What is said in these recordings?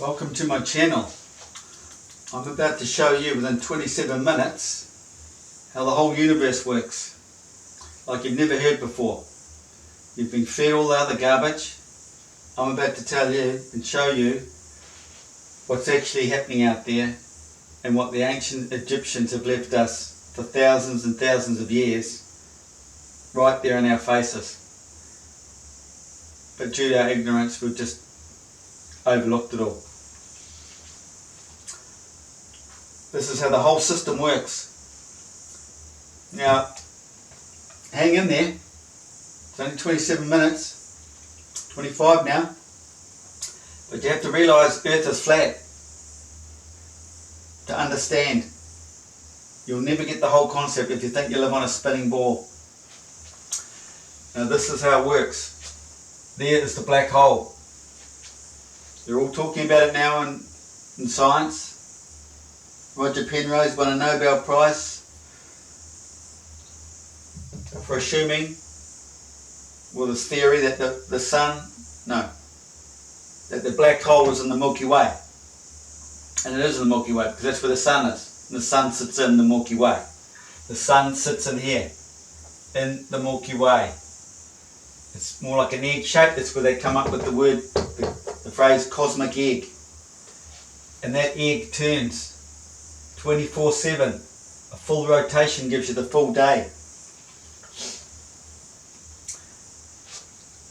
Welcome to my channel. I'm about to show you within 27 minutes how the whole universe works, like you've never heard before. You've been fed all the other garbage. I'm about to tell you and show you what's actually happening out there and what the ancient Egyptians have left us for thousands and thousands of years right there in our faces. But due to our ignorance, we've just overlooked it all. This is how the whole system works. Now, hang in there. It's only 27 minutes, 25 now. But you have to realise Earth is flat. To understand. You'll never get the whole concept if you think you live on a spinning ball. Now this is how it works. There is the black hole. They're all talking about it now in science. Roger Penrose won a Nobel Prize for assuming, well, this theory that that the black hole is in the Milky Way. And it is in the Milky Way because that's where the sun is. And the sun sits in the Milky Way. The sun sits in here, in the Milky Way. It's more like an egg shape. That's where they come up with the word, the phrase cosmic egg. And that egg turns 24/7. A full rotation gives you the full day.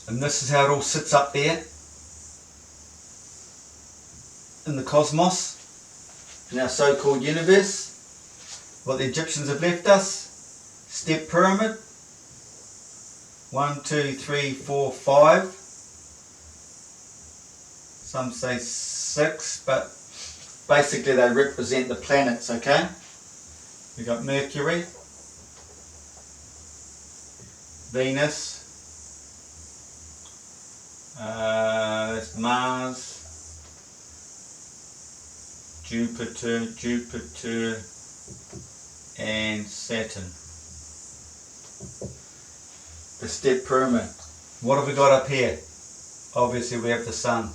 And this is how it all sits up there in the cosmos, in our so-called universe. What the Egyptians have left us. Step pyramid. 1, 2, 3, 4, 5. Some say 6, but basically they represent the planets, okay? We've got Mercury, Venus, that's Mars, Jupiter, and Saturn. The step pyramid. What have we got up here? Obviously we have the sun.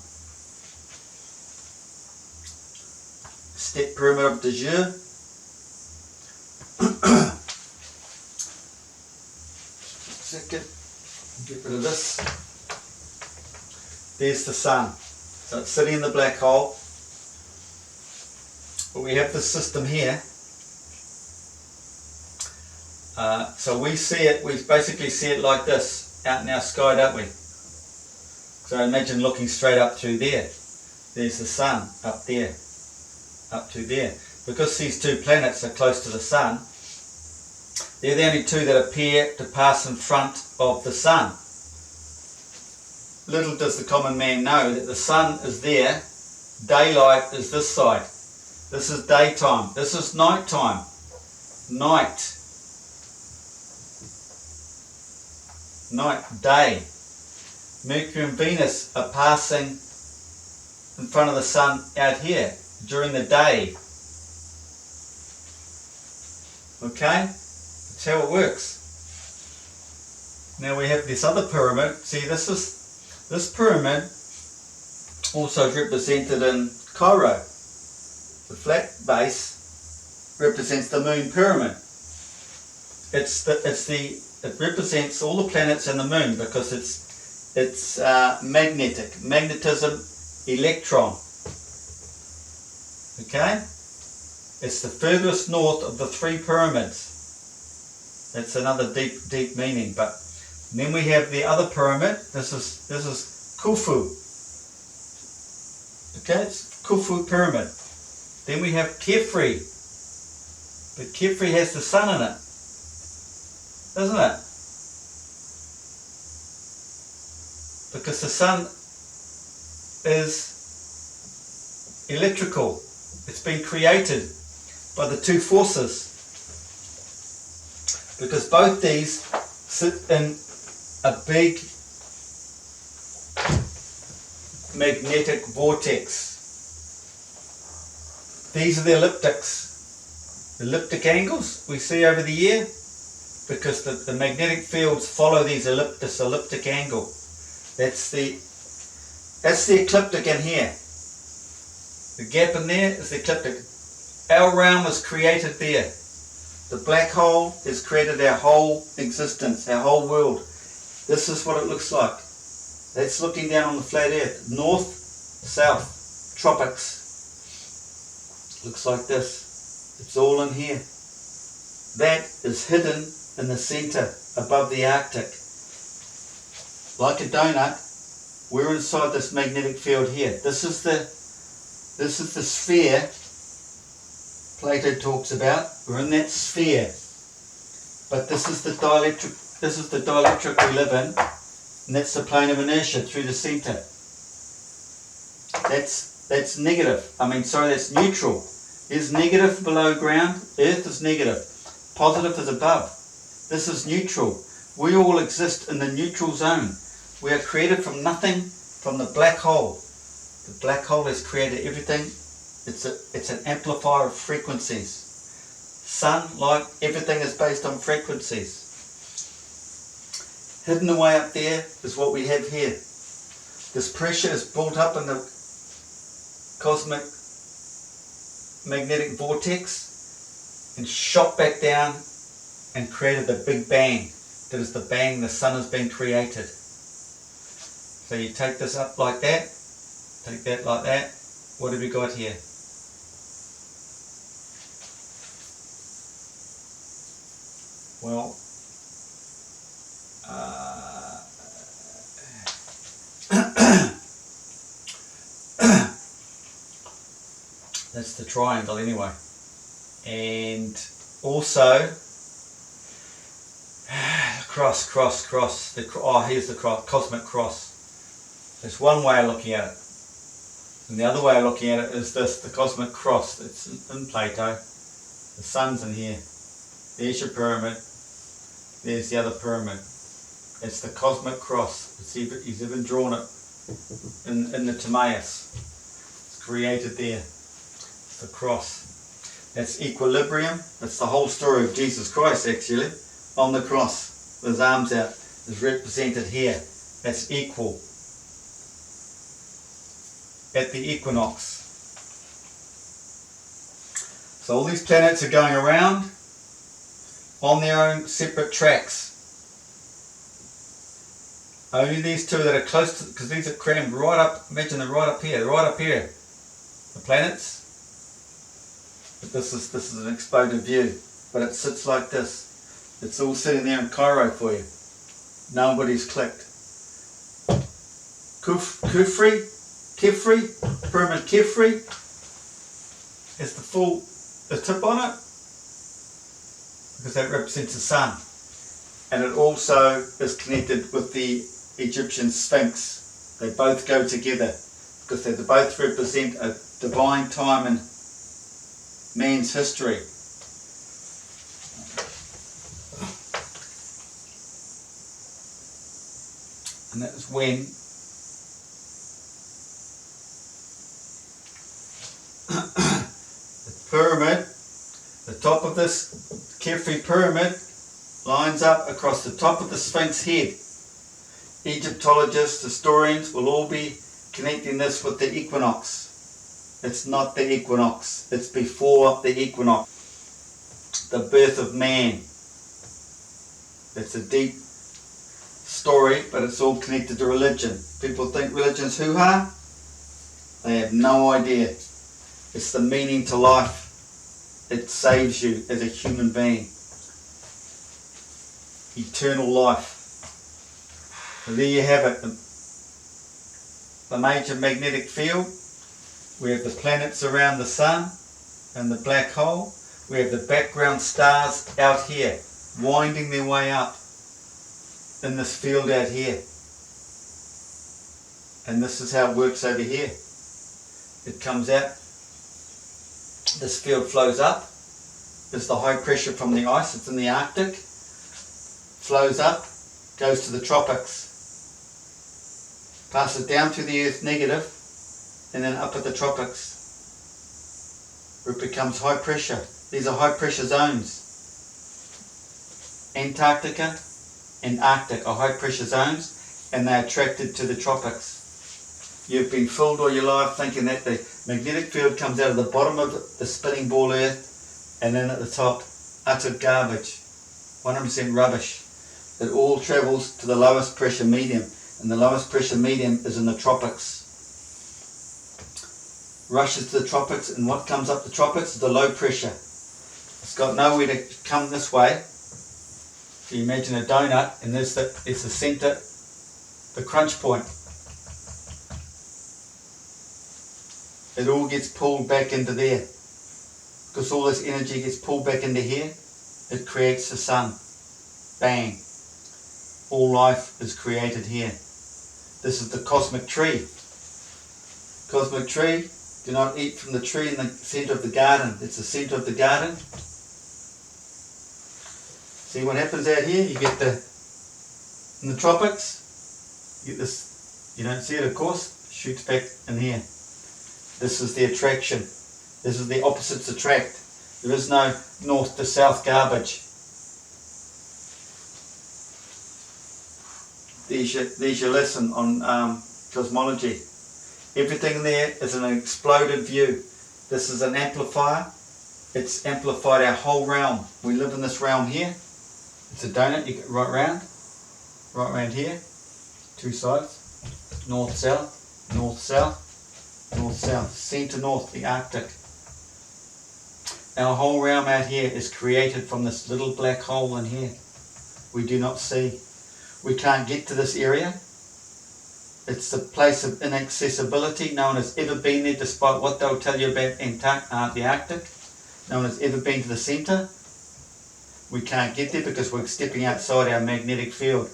Step pyramid of de jure. Second, get rid of this. There's the sun. So it's sitting in the black hole. But we have this system here. So we see it, we basically see it like this, out in our sky, don't we? So imagine looking straight up through there. There's the sun up there, up to there. Because these two planets are close to the sun, they're the only two that appear to pass in front of the sun. Little does the common man know that the sun is there, daylight is this side. This is daytime, this is nighttime. Night, day. Mercury and Venus are passing in front of the sun out here during the day. Okay? That's how it works. Now we have this other pyramid. See, this pyramid also is represented in Cairo. The flat base represents the moon pyramid. It represents all the planets and the moon because it's magnetic. Magnetism, electron. Okay? It's the furthest north of the three pyramids. That's another deep meaning. But then we have the other pyramid. This is Khufu. Okay, it's Khufu pyramid. Then we have Khafre. But Khafre has the sun in it. Doesn't it? Because the sun is electrical. It's been created by the two forces. Because both these sit in a big magnetic vortex. These are the elliptics. Elliptic angles we see over the year. Because the magnetic fields follow this elliptic angle. That's the ecliptic in here. The gap in there is the ecliptic. Our realm was created there. The black hole has created our whole existence, our whole world. This is what it looks like. That's looking down on the flat earth. North, south, tropics. Looks like this. It's all in here. That is hidden in the center, above the Arctic. Like a donut, we're inside this magnetic field here. This is the sphere Plato talks about. We're in that sphere. But this is the dielectric we live in, and that's the plane of inertia through the center. That's negative. That's neutral. Is negative below ground, Earth is negative. Positive is above. This is neutral. We all exist in the neutral zone. We are created from nothing, from the black hole. The black hole has created everything. It's an amplifier of frequencies. Sun, light, everything is based on frequencies. Hidden away up there is what we have here. This pressure is built up in the cosmic magnetic vortex and shot back down and created the Big Bang. That is the bang the sun has been created. So you take this up like that, take that like that. What have you got here? Well, that's the triangle anyway. And also, cross. Here's the cross, cosmic cross. There's one way of looking at it. And the other way of looking at it is this, the cosmic cross. It's in Plato. The sun's in here. There's your pyramid. There's the other pyramid. It's the cosmic cross. He's even drawn it in the Timaeus. It's created there. It's the cross. That's equilibrium. That's the whole story of Jesus Christ actually. On the cross. With his arms out. Is represented here. That's equal. At the equinox. So all these planets are going around on their own separate tracks. Only these two that are close to, because these are crammed right up, imagine they're right up here, the planets. But this is an exploded view, but it sits like this. It's all sitting there in Cairo for you. Nobody's clicked. Kefri, pyramid Kefri, is the tip on it, because that represents the sun. And it also is connected with the Egyptian Sphinx. They both go together, because they both represent a divine time in man's history. And that is when the pyramid, the top of this Kefri pyramid, lines up across the top of the Sphinx head. Egyptologists, historians will all be connecting this with the equinox. It's not the equinox, it's before the equinox. The birth of man. It's a deep story, but it's all connected to religion. People think religion's hoo-ha. They have no idea. It's the meaning to life. It saves you as a human being. Eternal life. So there you have it. The major magnetic field. We have the planets around the sun and the black hole. We have the background stars out here, winding their way up in this field out here. And this is how it works over here. It comes out. This field flows up. There's the high pressure from the ice. It's in the Arctic. Flows up, goes to the tropics. Passes down to the Earth negative, and then up at the tropics, where it becomes high pressure. These are high pressure zones. Antarctica and Arctic are high pressure zones, and they're attracted to the tropics. You've been fooled all your life thinking that the magnetic field comes out of the bottom of the spinning ball earth and then at the top. Utter garbage. 100% rubbish. It all travels to the lowest pressure medium, and the lowest pressure medium is in the tropics. Rushes to the tropics, and what comes up the tropics is the low pressure. It's got nowhere to come this way. So you imagine a donut, and it's the center, the crunch point. It all gets pulled back into there. Because all this energy gets pulled back into here, it creates the sun. Bang. All life is created here. This is the cosmic tree. Cosmic tree, do not eat from the tree in the center of the garden. It's the center of the garden. See what happens out here? You get in the tropics, you get this, you don't see it of course, shoots back in here. This is the attraction. This is the opposites attract. There is no north to south garbage. There's your lesson on cosmology. Everything there is an exploded view. This is an amplifier. It's amplified our whole realm. We live in this realm here. It's a donut. You get right round here. Two sides. North, south, north, south, north, south. Centre north, the Arctic. Our whole realm out here is created from this little black hole in here. We do not see. We can't get to this area. It's the place of inaccessibility. No one has ever been there, despite what they'll tell you about the Arctic. No one has ever been to the centre. We can't get there because we're stepping outside our magnetic field,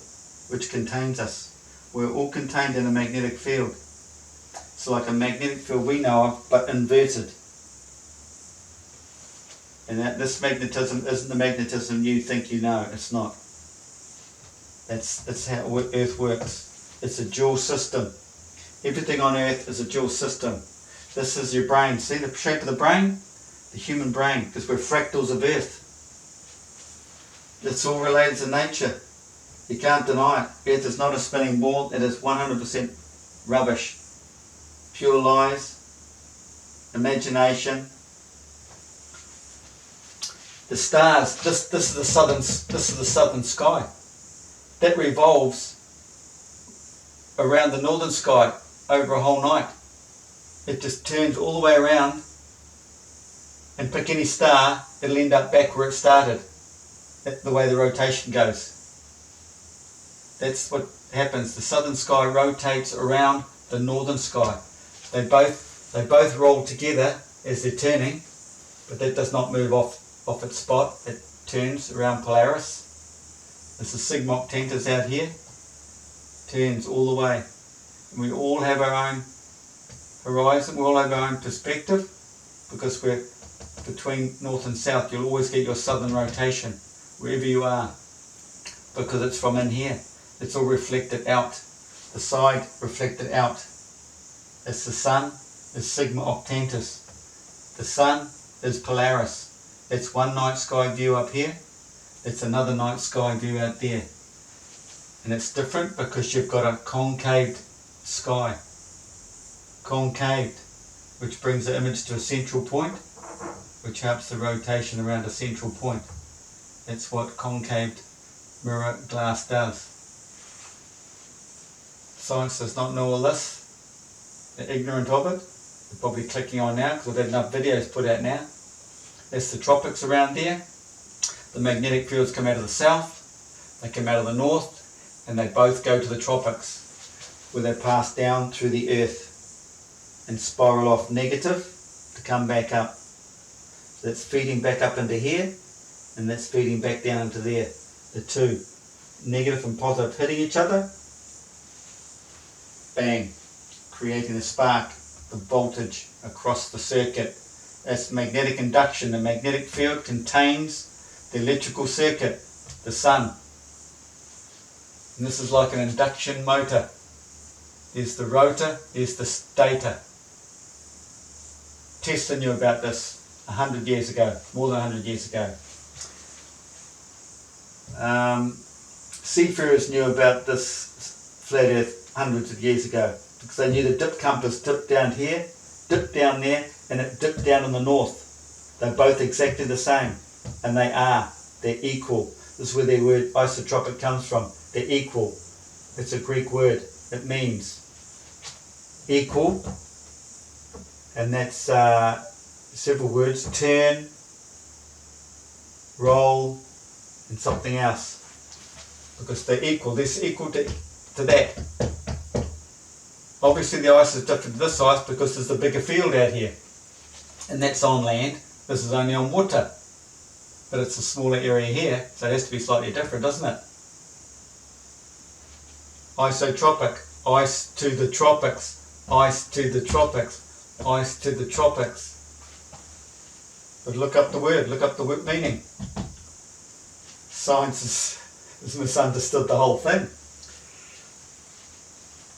which contains us. We're all contained in a magnetic field. It's like a magnetic field we know of, but inverted. And that this magnetism isn't the magnetism you think you know. It's not. That's how Earth works. It's a dual system. Everything on Earth is a dual system. This is your brain. See the shape of the brain? The human brain, because we're fractals of Earth. It's all related to nature. You can't deny it. Earth is not a spinning ball. It is 100% rubbish. Pure lies. Imagination. The stars. This is the southern sky. That revolves around the northern sky over a whole night. It just turns all the way around, and pick any star, it'll end up back where it started. That's the way the rotation goes. That's what happens. The southern sky rotates around the northern sky. They both roll together as they're turning, but that does not move off its spot. It turns around Polaris. This is Sigma Octantis out here. Turns all the way. And we all have our own horizon. We all have our own perspective, because we're between north and south. You'll always get your southern rotation wherever you are, because it's from in here. It's all reflected out. The side reflected out. It's the sun is Sigma Octantis. The sun is Polaris. It's one night sky view up here. It's another night sky view out there. And it's different because you've got a concaved sky. Concaved, which brings the image to a central point, which helps the rotation around a central point. That's what concaved mirror glass does. Science does not know all this. They're ignorant of it. They're probably clicking on now because I've had enough videos put out now. That's the tropics around there. The magnetic fields come out of the south, they come out of the north, and they both go to the tropics, where they pass down through the earth and spiral off negative to come back up. So that's feeding back up into here, and that's feeding back down into there. The two, negative and positive, hitting each other, bang, creating a spark, the voltage across the circuit. That's magnetic induction. The magnetic field contains the electrical circuit, the sun. And this is like an induction motor. There's the rotor, there's the stator. Tesla knew about this 100 years ago, more than 100 years ago. Seafarers knew about this flat earth hundreds of years ago, because they knew the dip compass dipped down here, dipped down there, and it dipped down in the north. They're both exactly the same, and they're equal. This is where their word isotropic comes from. They're equal. It's a Greek word. It means equal, and that's several words: turn, roll, and something else. Because they're equal. This is equal to that. Obviously the ice is different to this ice because there's a bigger field out here, and that's on land. This is only on water, but it's a smaller area here, so it has to be slightly different, doesn't it? Isotropic, ice to the tropics, ice to the tropics, ice to the tropics. But look up the word meaning. Science has misunderstood the whole thing.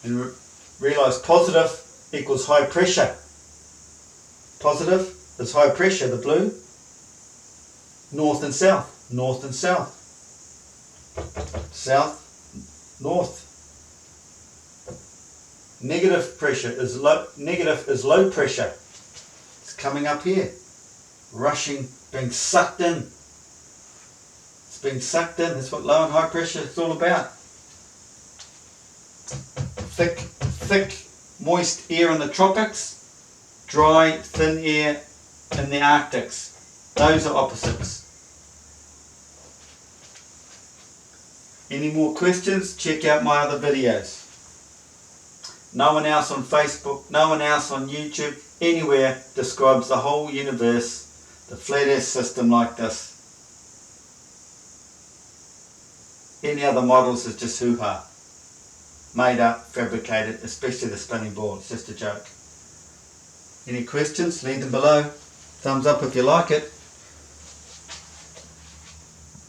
And realise positive equals high pressure. Positive is high pressure, the blue. North and south, north and south. South, north. Negative pressure is low pressure. It's coming up here. Rushing, being sucked in. It's being sucked in. That's what low and high pressure is all about. Thick, moist air in the tropics, dry, thin air in the Arctics. Those are opposites. Any more questions? Check out my other videos. No one else on Facebook, no one else on YouTube, anywhere describes the whole universe, the flat earth system like this. Any other models is just hoo-ha. Made up, fabricated, especially the spinning ball. It's just a joke. Any questions? Leave them below. Thumbs up if you like it.